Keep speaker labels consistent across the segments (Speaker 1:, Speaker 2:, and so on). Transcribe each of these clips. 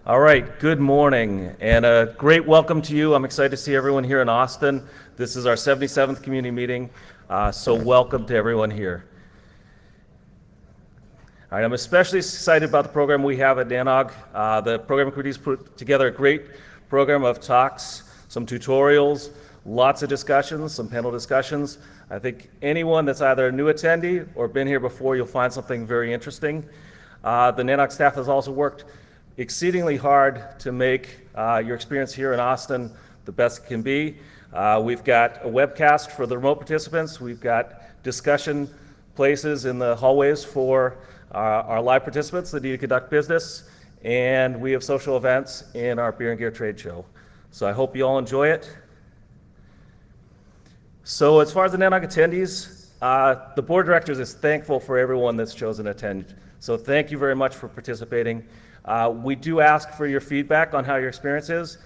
Speaker 1: All right, good morning, and a great welcome to you. I'm excited to see everyone here in Austin. This is our 77th community meeting, so welcome to everyone here. All right, I'm especially excited about the program we have at NANOG. The program committee's put together a great program of talks, some tutorials, lots of discussions, some panel discussions. I think anyone that's either a new attendee or been here before, you'll find something very interesting. The NANOG staff has also worked exceedingly hard to make your experience here in Austin the best it can be. We've got a webcast for the remote participants. We've got discussion places in the hallways for our live participants that need to conduct business. And we have social events in our beer and gear trade show. So I hope you all enjoy it. So as far as the NANOG attendees, the board of directors is thankful for everyone that's chosen to attend. So thank you very much for participating. We do ask for your feedback on how your experience is.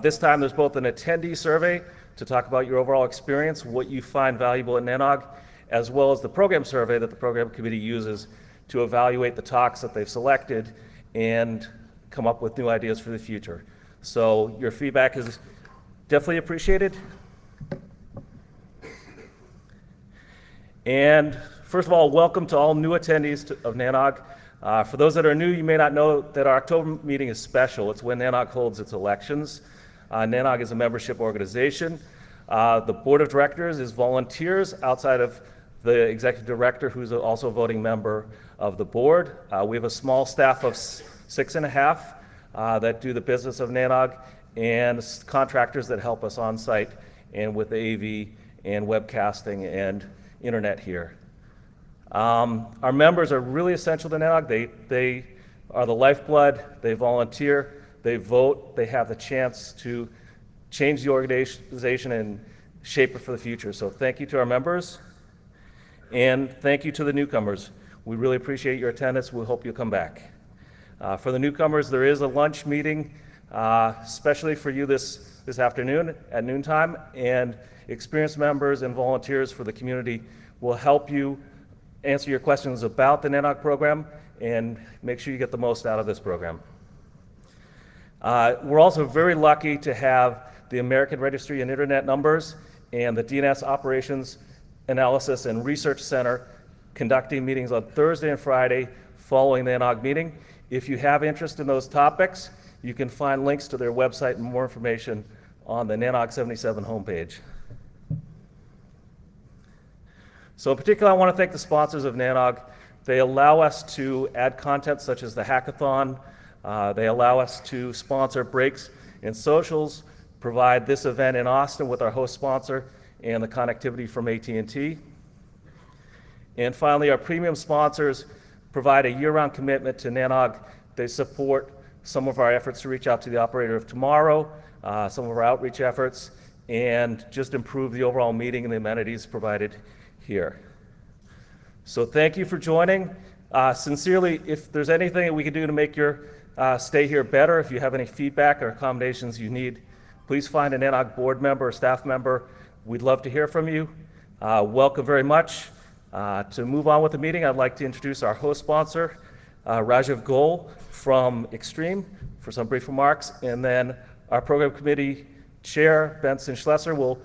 Speaker 1: This time there's both an attendee survey to talk about your overall experience, what you find valuable at NANOG, as well as the program survey that the program committee uses to evaluate the talks that they've selected and come up with new ideas for the future. So your feedback is definitely appreciated. And first of all, welcome to all new attendees of NANOG. For those that are new, you may not know that our October meeting is special. It's when NANOG holds its elections. NANOG is a membership organization. The board of directors is volunteers outside of the executive director, who's also a voting member of the board. We have a small staff of 6.5 that do the business of NANOG, and contractors that help us on site and with the AV and webcasting and internet here. Our members are really essential to NANOG. They are the lifeblood, they volunteer, they vote, they have the chance to change the organization and shape it for the future. So thank you to our members, and thank you to the newcomers. We really appreciate your attendance. We hope you'll come back. For the newcomers, there is a lunch meeting, especially for you this afternoon at noontime, and experienced members and volunteers for the community will help you answer your questions about the NANOG program and make sure you get the most out of this program. We're also very lucky to have the American Registry and Internet Numbers and the DNS Operations Analysis and Research Center conducting meetings on Thursday and Friday following the NANOG meeting. If you have interest in those topics, you can find links to their website and more information on the NANOG 77 homepage. So in particular, I want to thank the sponsors of NANOG. They allow us to add content such as the hackathon. They allow us to sponsor breaks and socials, provide this event in Austin with our host sponsor, and the connectivity from AT&T. And finally, our premium sponsors provide a year-round commitment to NANOG. They support some of our efforts to reach out to the operator of tomorrow, some of our outreach efforts, and just improve the overall meeting and the amenities provided here. So thank you for joining. Sincerely, if there's anything that we can do to make your stay here better, if you have any feedback or accommodations you need, please find an NANOG board member or staff member. We'd love to hear from you. Welcome very much. To move on with the meeting, I'd like to introduce our host sponsor, Rajiv Goel from Extreme, for some brief remarks, and then our program committee chair, Benson Schlesser, will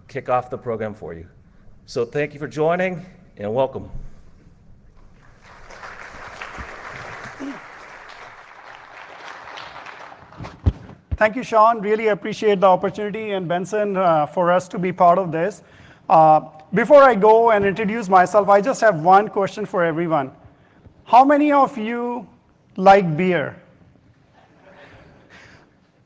Speaker 1: kick off the program for you. So thank you for joining, and welcome.
Speaker 2: Thank you, Sean. Really appreciate the opportunity, and Benson, for us to be part of this. Before I go and introduce myself, I just have one question for everyone. How many of you like beer?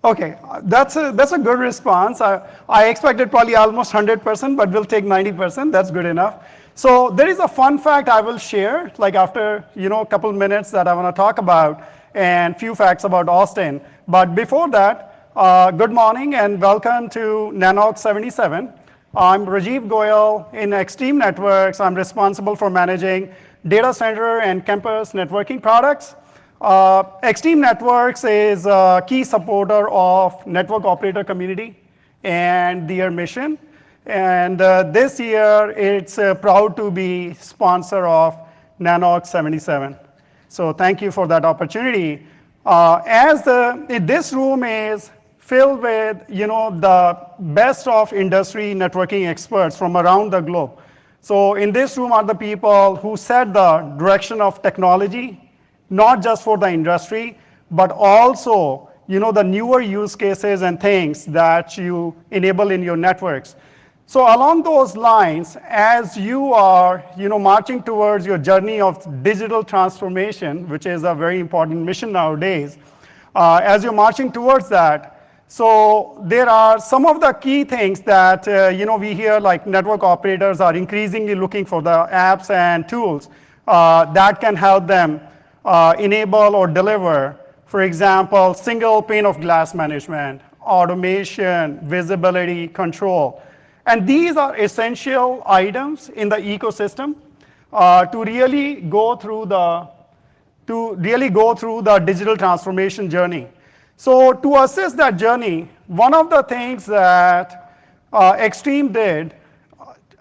Speaker 2: Okay, that's a good response. I expected probably almost 100%, but we'll take 90%. That's good enough. So there is a fun fact I will share, like after a couple minutes that I want to talk about, and few facts about Austin. But before that, good morning and welcome to NANOG 77. I'm Rajiv Goel in Extreme Networks. I'm responsible for managing data center and campus networking products. Extreme Networks is a key supporter of network operator community and their mission. And this year, it's proud to be sponsor of NANOG 77. So thank you for that opportunity. This room is filled with the best of industry networking experts from around the globe. So in this room are the people who set the direction of technology, not just for the industry, but also the newer use cases and things that you enable in your networks. So along those lines, as you are marching towards your journey of digital transformation, which is a very important mission nowadays, as you're marching towards that, so there are some of the key things that we hear, like network operators are increasingly looking for the apps and tools that can help them enable or deliver, for example, single pane of glass management, automation, visibility, control. And these are essential items in the ecosystem to really go through the digital transformation journey. So to assist that journey, one of the things that Extreme did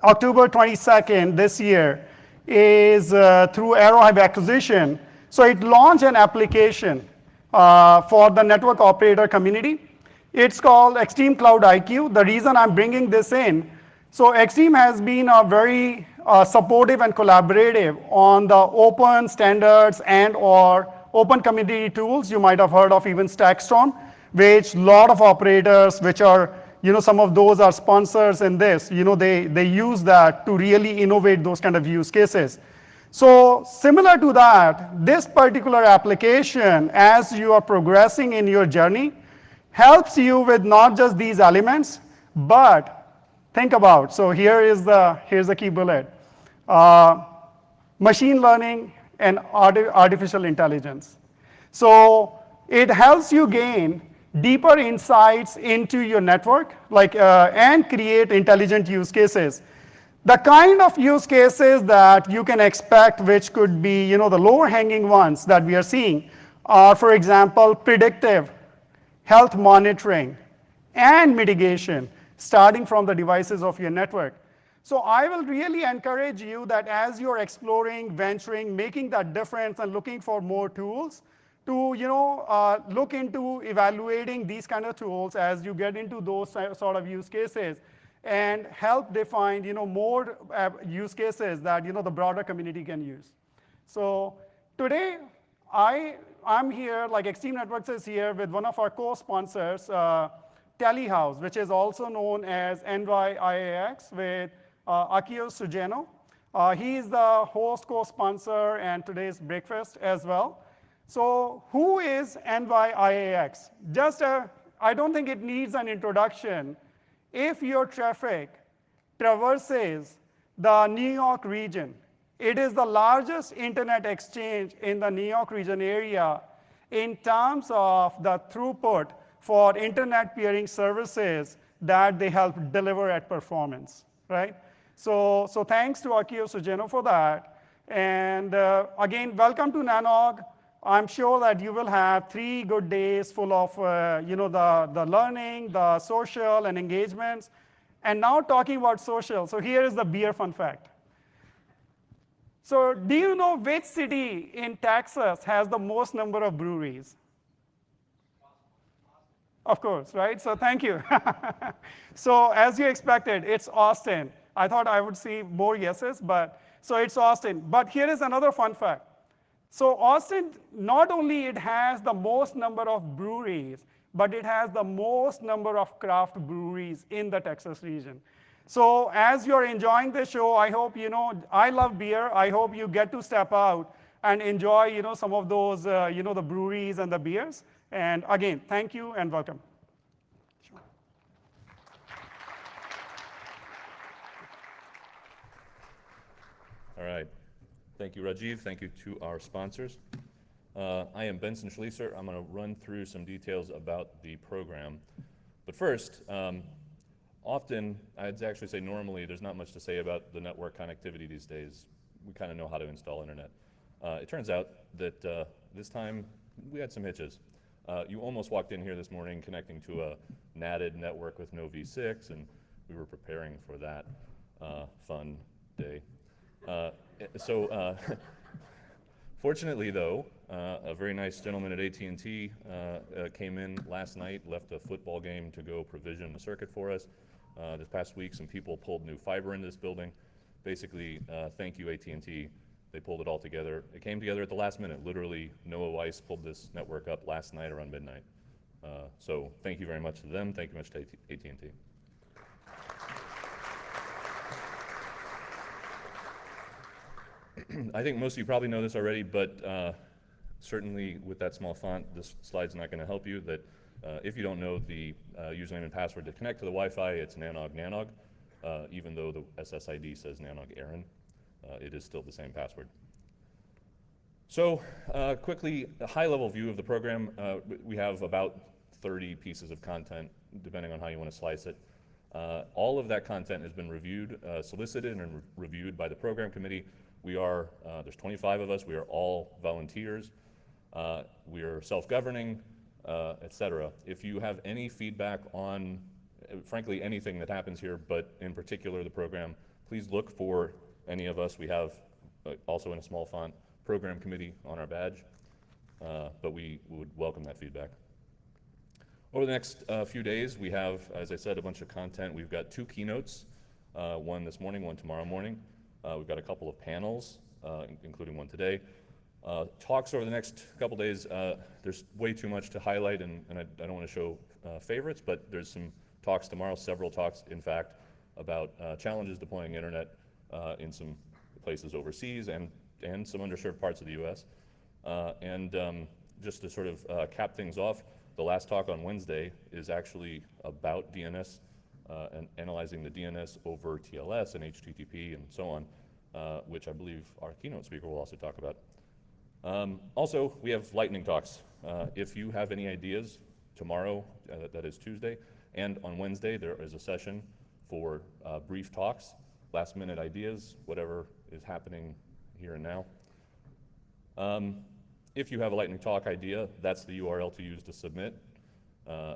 Speaker 2: October 22nd this year is through Arrowhead acquisition. So it launched an application for the network operator community. It's called Extreme Cloud IQ. The reason I'm bringing this in, so Extreme has been a very supportive and collaborative on the open standards and or open community tools. You might have heard of even Stackstorm, which a lot of operators, which are, some of those are sponsors in this, they use that to really innovate those kind of use cases. So similar to that, this particular application, as you are progressing in your journey, helps you with not just these elements, but think about, so here's the key bullet. Machine learning and artificial intelligence. So it helps you gain deeper insights into your network, and create intelligent use cases. The kind of use cases that you can expect, which could be the lower hanging ones that we are seeing, are, for example, predictive health monitoring and mitigation, starting from the devices of your network. So I will really encourage you that as you're exploring, venturing, making that difference and looking for more tools, to look into evaluating these kind of tools as you get into those sort of use cases and help define more use cases that the broader community can use. So today, I'm here, like Extreme Networks is here with one of our co-sponsors, Telehouse, which is also known as NYIAX, with Akio Sugeno. He is the host co-sponsor and today's breakfast as well. So who is NYIAX? I don't think it needs an introduction. If your traffic traverses the New York region, it is the largest internet exchange in the New York region area in terms of the throughput for internet peering services that they help deliver at performance, right? So thanks to Akio Sugeno for that. And again, welcome to NANOG. I'm sure that you will have 3 good days full of the learning, the social, and engagements. And now talking about social, so here is the beer fun fact. So do you know which city in Texas has the most number of breweries? Of course, right? So thank you. So as you expected, it's Austin. I thought I would see more yeses, but so it's Austin. But here is another fun fact. So Austin, not only it has the most number of breweries, but it has the most number of craft breweries in the Texas region. So as you're enjoying the show, I hope, I love beer. I hope you get to step out and enjoy, some of those, the breweries and the beers. And again, thank you and welcome. Sure.
Speaker 3: All right. Thank you, Rajiv. Thank you to our sponsors. I am Benson Schlieser. I'm going to run through some details about the program. But first, often, I'd actually say normally, there's not much to say about the network connectivity these days. We kind of know how to install internet. It turns out that this time, we had some hitches. You almost walked in here this morning connecting to a NATed network with no V6, and we were preparing for that Fortunately, though, a very nice gentleman at AT&T came in last night, left a football game to go provision the circuit for us. This past week, some people pulled new fiber into this building. Basically, thank you, AT&T. They pulled it all together. It came together at the last minute. Literally, Noah Weiss pulled this network up last night around midnight. So thank you very much to them. Thank you much to AT&T. I think most of you probably know this already, but certainly with that small font, this slide's not going to help you. That if you don't know the username and password to connect to the Wi-Fi, it's NANOG. Even though the SSID says NANOG Aaron, it is still the same password. So quickly, a high-level view of the program. We have about 30 pieces of content, depending on how you want to slice it. All of that content has been reviewed, solicited and reviewed by the program committee. We are, there's 25 of us, we are all volunteers, we are self-governing, et cetera. If you have any feedback on, frankly, anything that happens here, but in particular the program, please look for any of us. We have, also in a small font, program committee on our badge, but we would welcome that feedback. Over the next few days, we have, as I said, a bunch of content. We've got 2 keynotes, one this morning, one tomorrow morning. We've got a couple of panels, including one today. Talks over the next couple days. There's way too much to highlight, and I don't want to show favorites, but there's some talks tomorrow, several talks, in fact, about challenges deploying internet in some places overseas and some underserved parts of the US. Just to sort of cap things off, the last talk on Wednesday is actually about DNS and analyzing the DNS over TLS and HTTP and so on, which I believe our keynote speaker will also talk about. Also, we have lightning talks. If you have any ideas, tomorrow, that is Tuesday, and on Wednesday there is a session for brief talks, last minute ideas, whatever is happening here and now. If you have a lightning talk idea, that's the URL to use to submit.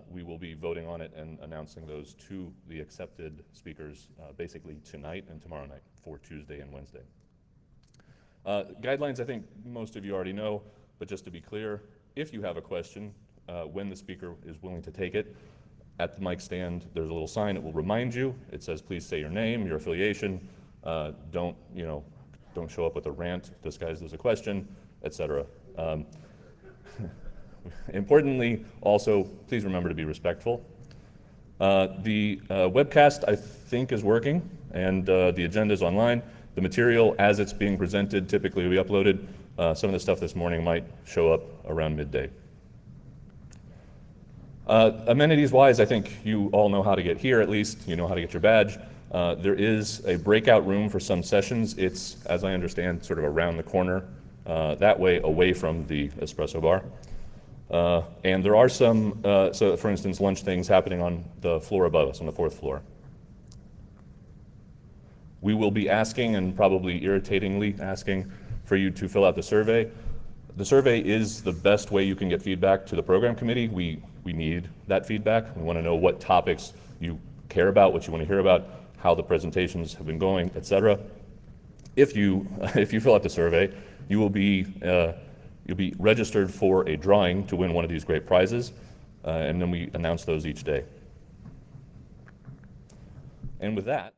Speaker 3: We will be voting on it and announcing those to the accepted speakers basically tonight and tomorrow night for Tuesday and Wednesday. Guidelines, I think most of you already know, but just to be clear, if you have a question, when the speaker is willing to take it, at the mic stand, there's a little sign. It will remind you. It says, please say your name, your affiliation. Don't show up with a rant disguised as a question, etc. Importantly, also, please remember to be respectful. The webcast, I think, is working, and the agenda is online. The material, as it's being presented, typically we uploaded. Some of the stuff this morning might show up around midday. Amenities-wise, I think you all know how to get here, at least. You know how to get your badge. There is a breakout room for some sessions. It's, as I understand, sort of around the corner, that way, away from the espresso bar. And there are some, so for instance, lunch things happening on the floor above us, on the 4th floor. We will be asking, and probably irritatingly asking, for you to fill out the survey. The survey is the best way you can get feedback to the program committee. We need that feedback. We want to know what topics you care about, what you want to hear about, how the presentations have been going, etc. If you fill out the survey, you'll be registered for a drawing to win one of these great prizes, and then we announce those each day. And with that,